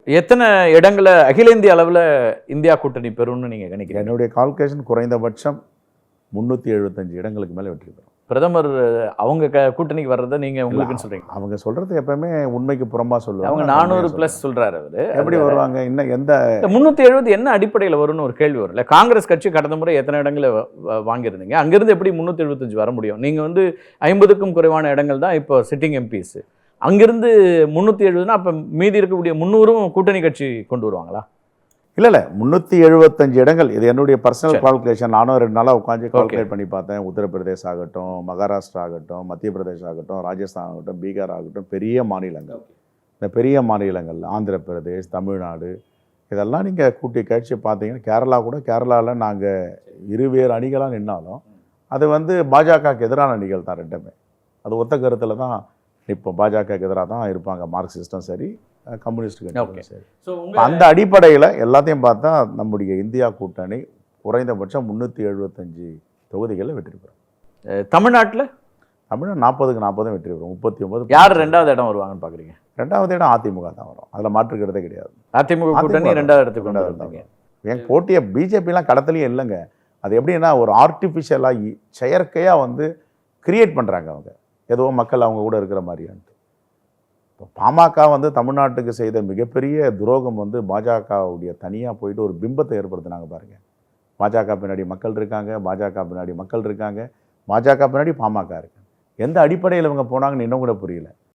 எத்தனை இடங்களை அகில இந்திய அளவில் இந்தியா கூட்டணி பெறும்னு நீங்கள் நினைக்கிறீங்க? என்னுடைய கால்குலேஷன் குறைந்தபட்சம் 375 இடங்களுக்கு மேலே வெற்றி பெறும். பிரதமர் அவங்க கூட்டணிக்கு வர்றதை நீங்கள் உங்களுக்குன்னு சொல்கிறீங்க? அவங்க சொல்கிறது எப்பவுமே உண்மைக்கு புறம்பா சொல்லுவாங்க. அவங்க 400+ சொல்கிறாரு அவர். எப்படி வருவாங்க? இன்னும் எந்த 370 என்ன அடிப்படையில் வரும்னு ஒரு கேள்வி வரும். இல்லை, காங்கிரஸ் கட்சி கடந்த முறை எத்தனை இடங்களை வாங்கியிருந்தீங்க? அங்கேருந்து எப்படி 375 வர முடியும்? நீங்கள் வந்து 50க்கும் குறைவான இடங்கள் தான் இப்போ சிட்டிங் எம்பிஸ். அங்கிருந்து 370னா அப்போ மீதி இருக்கக்கூடிய 300ம் கூட்டணி கட்சி கொண்டு வருவாங்களா? இல்லை 375 இடங்கள். இது என்னுடைய பர்சனல் கால்குலேஷன். நானும் 2 நாளாக உட்காந்து கால்குலேட் பண்ணி பார்த்தேன். உத்தரப்பிரதேஷ் ஆகட்டும், மகாராஷ்டிரா ஆகட்டும், மத்திய பிரதேஷ் ஆகட்டும், ராஜஸ்தான் ஆகட்டும், பீகார் ஆகட்டும், பெரிய மாநிலங்கள். இந்த பெரிய மாநிலங்கள் ஆந்திர பிரதேஷ், தமிழ்நாடு, இதெல்லாம் நீங்கள் கூட்டி கழிச்சு பார்த்தீங்கன்னா, கேரளா கூட, கேரளாவில் நாங்கள் இருவேறு அணிகளாக நின்னாலும் அது வந்து பாஜகவுக்கு எதிரான அணிகள் தான் ரெண்டுமே. அது ஒத்த கருத்தில் தான் இப்போ பாஜகவுக்கு எதிராக தான் இருப்பாங்க. மார்க்சிஸ்டும் சரி, கம்யூனிஸ்ட் கட்சியும் சரி. அந்த அடிப்படையில் எல்லாத்தையும் பார்த்தா நம்முடைய இந்தியா கூட்டணி குறைந்தபட்சம் 375 தொகுதிகளில் வெற்றி பெறும். தமிழ்நாட்டில் 40க்கு 40 வெற்றி பெறும். 39. யார் 2வது இடம் வருவாங்கன்னு பார்க்குறீங்க? 2வது இடம் அதிமுக தான் வரும். அதில் மாற்றுக்கிறதே கிடையாது. அதிமுக கூட்டணி 2வது இடத்துக்கு கொண்டு வருவாங்க. என் போட்டியை பிஜேபிலாம் கடத்துலையும் இல்லைங்க. அது எப்படின்னா ஒரு ஆர்டிஃபிஷியலாக செயற்கையாக வந்து கிரியேட் பண்ணுறாங்க அவங்க, ஏதோ மக்கள் அவங்க கூட இருக்கிற மாதிரியான்ட்டு. இப்போ பாமக வந்து தமிழ்நாட்டுக்கு செய்த மிகப்பெரிய துரோகம் வந்து பாஜகவுடைய தனியாக போயிட்டு ஒரு பிம்பத்தை ஏற்படுத்தினாங்க பாருங்கள். பாஜக பின்னாடி மக்கள் இருக்காங்க, பாஜக பின்னாடி மக்கள் இருக்காங்க, பாஜக பின்னாடி பாமக இருக்கு. எந்த அடிப்படையில் இவங்க போனாங்கன்னு இன்னும் கூட புரியல.